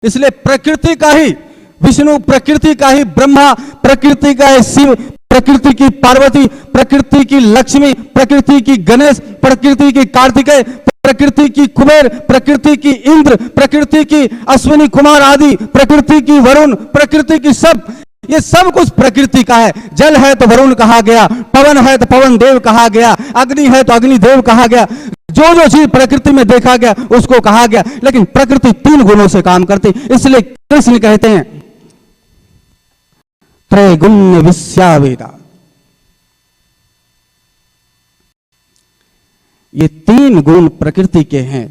इसलिए प्रकृति का ही विष्णु, प्रकृति का ही ब्रह्मा, प्रकृति का ही शिव, प्रकृति की पार्वती, प्रकृति की लक्ष्मी, प्रकृति की गणेश, प्रकृति की कार्तिकेय, प्रकृति की कुबेर, प्रकृति की इंद्र, प्रकृति की अश्विनी कुमार आदि, प्रकृति की वरुण, प्रकृति की सब, ये सब कुछ प्रकृति का है। जल है तो वरुण कहा गया, पवन है तो पवन देव कहा गया, अग्नि है तो अग्नि देव कहा गया। जो जो चीज प्रकृति में देखा गया उसको कहा गया, लेकिन प्रकृति 3 गुणों से काम करती। इसलिए कृष्ण कहते हैं त्रैगुण्य विश्यावेदा, ये 3 गुण प्रकृति के हैं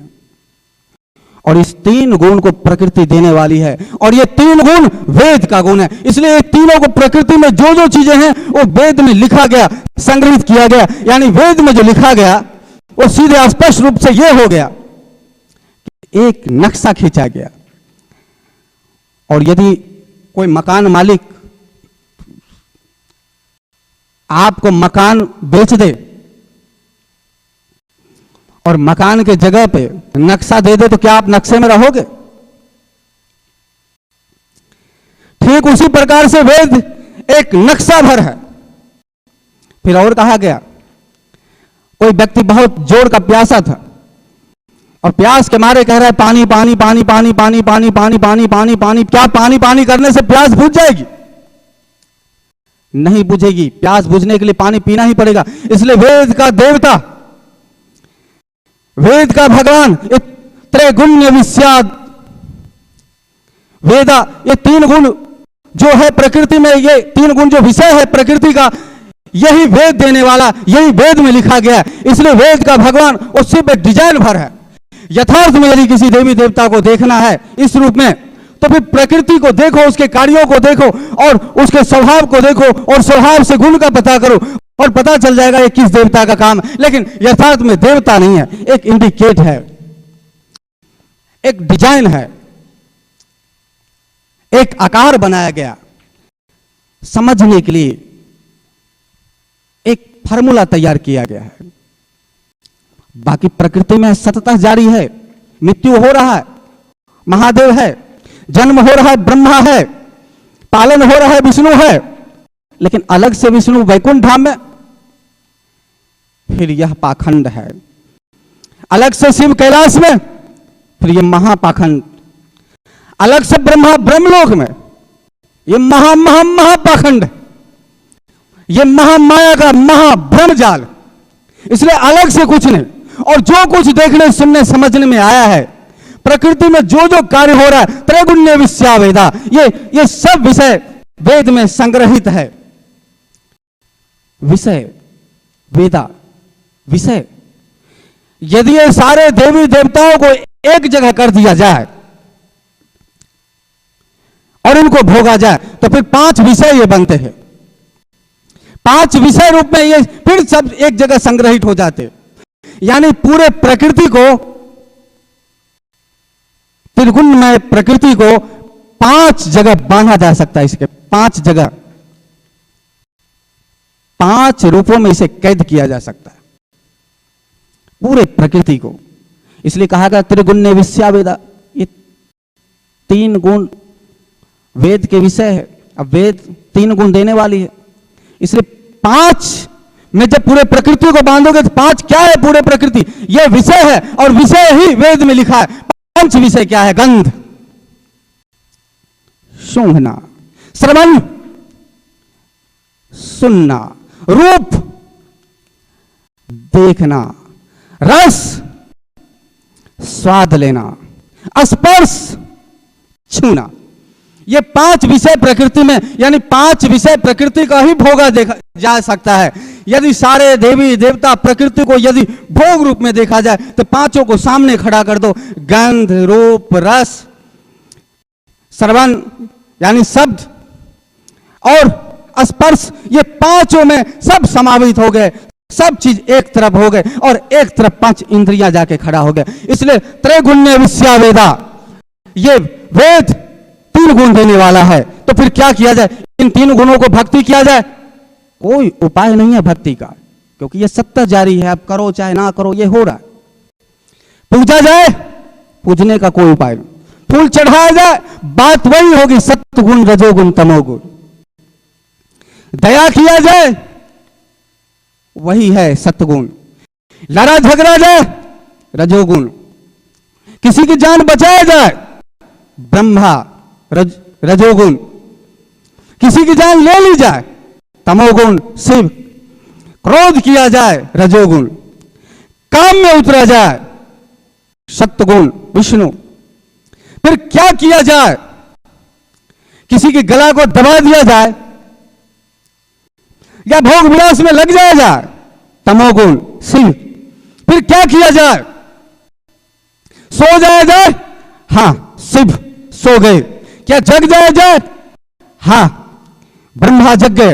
और इस 3 गुण को प्रकृति देने वाली है और ये 3 गुण वेद का गुण है। इसलिए ये तीनों को प्रकृति में जो जो चीजें हैं वो वेद में लिखा गया, संग्रहित किया गया। यानी वेद में जो लिखा गया वो सीधे स्पष्ट रूप से ये हो गया कि एक नक्शा खींचा गया। और यदि कोई मकान मालिक आपको मकान बेच दे और मकान के जगह पे नक्शा दे दे तो क्या आप नक्शे में रहोगे? ठीक उसी प्रकार से वेद एक नक्शा भर है। फिर और कहा गया, कोई व्यक्ति बहुत जोर का प्यासा था और प्यास के मारे कह रहा है पानी पानी पानी पानी पानी पानी पानी पानी पानी पानी। क्या पानी पानी करने से प्यास बुझ जाएगी? नहीं बुझेगी। प्यास बुझने के लिए पानी पीना ही पड़ेगा। इसलिए वेद का देवता, वेद का भगवान, त्रैगुण्य विश्याद वेदा, ये 3 गुण जो है प्रकृति में, ये 3 गुण जो विषय है प्रकृति का, यही वेद देने वाला, यही वेद में लिखा गया है। इसलिए वेद का भगवान उससे पे डिजाइन भर है। यथार्थ में यदि किसी देवी देवता को देखना है इस रूप में, तो फिर प्रकृति को देखो, उसके कार्यों को देखो और उसके स्वभाव को देखो और स्वभाव से गुण का पता करो और पता चल जाएगा ये किस देवता का काम है। लेकिन यथार्थ में देवता नहीं है, एक इंडिकेट है, एक डिजाइन है, एक आकार बनाया गया समझने के लिए, एक फार्मूला तैयार किया गया है। बाकी प्रकृति में सततः जारी है, मृत्यु हो रहा है, महादेव है, जन्म हो रहा है, ब्रह्मा है, पालन हो रहा है, विष्णु है। लेकिन अलग से विष्णु वैकुंठ धाम में, फिर यह पाखंड है। अलग से शिव कैलाश में, फिर यह महापाखंड। अलग से ब्रह्मा ब्रह्मलोक में, यह महापाखंड, यह महामाया का महाभ्रमजाल। इसलिए अलग से कुछ नहीं। और जो कुछ देखने सुनने समझने में आया है प्रकृति में, जो जो कार्य हो रहा है, त्रैगुण्य विश्यावेदा, ये सब विषय वेद में संग्रहित है। विषय, वेदा, विषय। यदि ये सारे देवी देवताओं को एक जगह कर दिया जाए और इनको भोगा जाए तो फिर 5 विषय ये बनते हैं। 5 विषय रूप में ये फिर सब एक जगह संग्रहित हो जाते। यानी पूरे प्रकृति को, त्रिगुणमय प्रकृति को 5 जगह बांधा जा सकता है। इसके 5 जगह, 5 रूपों में इसे कैद किया जा सकता है, पूरे प्रकृति को। इसलिए कहा गया त्रिगुण्य विश्यावेदा, ये 3 गुण वेद के विषय है। अब वेद 3 गुण देने वाली है, इसलिए 5 में जब पूरे प्रकृति को बांधोगे तो 5 क्या है? पूरे प्रकृति यह विषय है और विषय ही वेद में लिखा है। 5 विषय क्या है? गंध, सूंघना, श्रवण, सुनना, रूप, देखना, रस, स्वाद लेना, स्पर्श, छूना। ये 5 विषय प्रकृति में, यानी 5 विषय प्रकृति का ही भोगा देखा जा सकता है। यदि सारे देवी देवता प्रकृति को यदि भोग रूप में देखा जाए तो 5 को सामने खड़ा कर दो। गंध, रूप, रस, श्रवण यानी शब्द और स्पर्श, ये 5 में सब समावित हो गए। सब चीज एक तरफ हो गए और एक तरफ 5 इंद्रियां जाके खड़ा हो गए। इसलिए त्रैगुण्य विश्यावेदा, ये वेद 3 गुण देने वाला है। तो फिर क्या किया जाए? इन 3 गुणों को भक्ति किया जाए। कोई उपाय नहीं है भक्ति का, क्योंकि ये सत्य जारी है। अब करो चाहे ना करो, ये हो रहा है। पूजा जाए, पूजने का कोई उपाय नहीं। फूल चढ़ाया जाए, बात वही होगी, सत्वगुण रजोगुण तमोगुण। दया किया जाए, वही है सत्वगुण। लड़ा झगड़ा जाए, रजोगुण। किसी की जान बचाया जाए, ब्रह्मा रजोगुण। किसी की जान ले ली जाए, तमोगुण शिव। क्रोध किया जाए, रजोगुण। काम में उतरा जाए, सत्वगुण विष्णु। फिर क्या किया जाए, किसी के गला को दबा दिया जाए या भोग विलास में लग जाया जाए, तमोगुण शिव। फिर क्या किया जाए, सो जाया जाए, हां शिव सो गए। क्या जग जाया जाए, हां ब्रह्मा जग गए।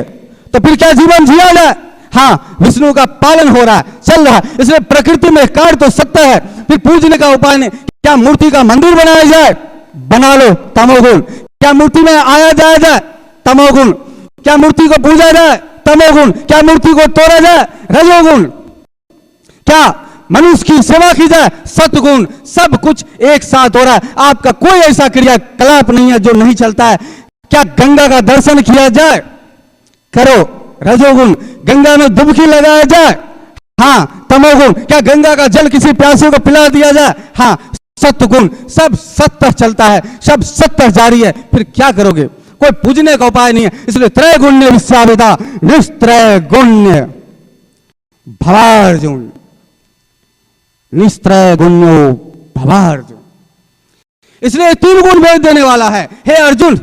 तो फिर क्या जीवन जिया जाए, हां विष्णु का पालन हो रहा है, चल रहा है। इसलिए प्रकृति में कार्य तो सकता है, फिर पूजने का उपाय नहीं। क्या मूर्ति का मंदिर बनाया जाए, बना लो, तमोगुण। क्या मूर्ति में आया जाया जाए, तमोगुण। क्या मूर्ति को पूजा जाए, तमोगुण। क्या मूर्ति को तोड़ा जाए, रजोगुण। क्या मनुष्य की सेवा की जाए, सत्वगुण। सब कुछ एक साथ हो रहा है। आपका कोई ऐसा क्रियाकलाप नहीं है जो नहीं चलता है। क्या गंगा का दर्शन किया जाए, करो, रजोगुण। गंगा में डुबकी लगाया जाए, हां तमोगुण। क्या गंगा का जल किसी प्यासे को पिला दिया जाए, हां सत्वगुण। सब सत्य चलता है, सब सत्य जारी है। फिर क्या करोगे, कोई पूजने का उपाय नहीं है। इसलिए त्रैगुण्य विश्वाविदा निस्त्रैगुण्य भवार्जुन। निस्त्रैगुण्यो भवार्जुन। इसलिए 3 गुण वेद देने वाला है। हे अर्जुन,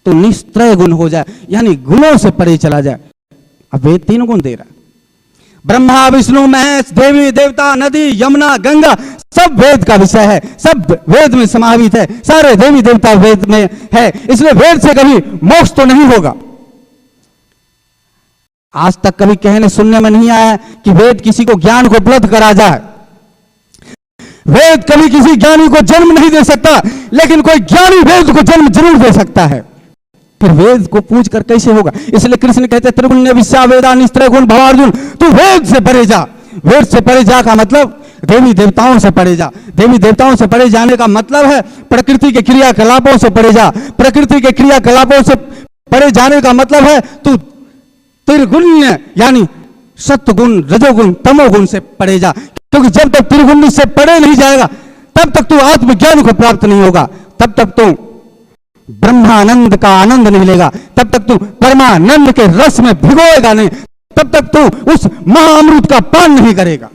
तो निस्त्रय गुण हो जाए, यानी गुणों से परे चला जाए। अब वेद 3 गुण दे रहा है। ब्रह्मा विष्णु महेश, देवी देवता, नदी यमुना गंगा, सब वेद का विषय है। सब वेद में समाहित है। सारे देवी देवता वेद में है। इसलिए वेद से कभी मोक्ष तो नहीं होगा। आज तक कभी कहने सुनने में नहीं आया कि वेद किसी को ज्ञान को उपलब्ध करा जाए। वेद कभी किसी ज्ञानी को जन्म नहीं दे सकता, लेकिन कोई ज्ञानी वेद को जन्म जरूर दे सकता है। फिर वेद को पूछ कर कैसे होगा। इसलिए कृष्ण कहते हैं त्रिगुण्य विश्वा वेदा निस्त्रय गुण भवार्जुन। तू वेद से परे जा। वेद से परे जा का मतलब देवी देवताओं से परे जा। देवी देवताओं से परे जाने का मतलब है प्रकृति के क्रियाकलापों से परे जा। प्रकृति के क्रियाकलापों से परे जाने का मतलब है तू त्रिगुण्य यानी सत्वगुण रजोगुण तमोगुण से परे जा। क्योंकि जब तक त्रिगुण से परे नहीं जाएगा, तब तक तू आत्मज्ञान को प्राप्त नहीं होगा। तब तक तू ब्रह्मानंद का आनंद नहीं लेगा। तब तक तू परमानंद के रस में भिगोएगा नहीं। तब तक तू उस महाअमृत का पान नहीं करेगा।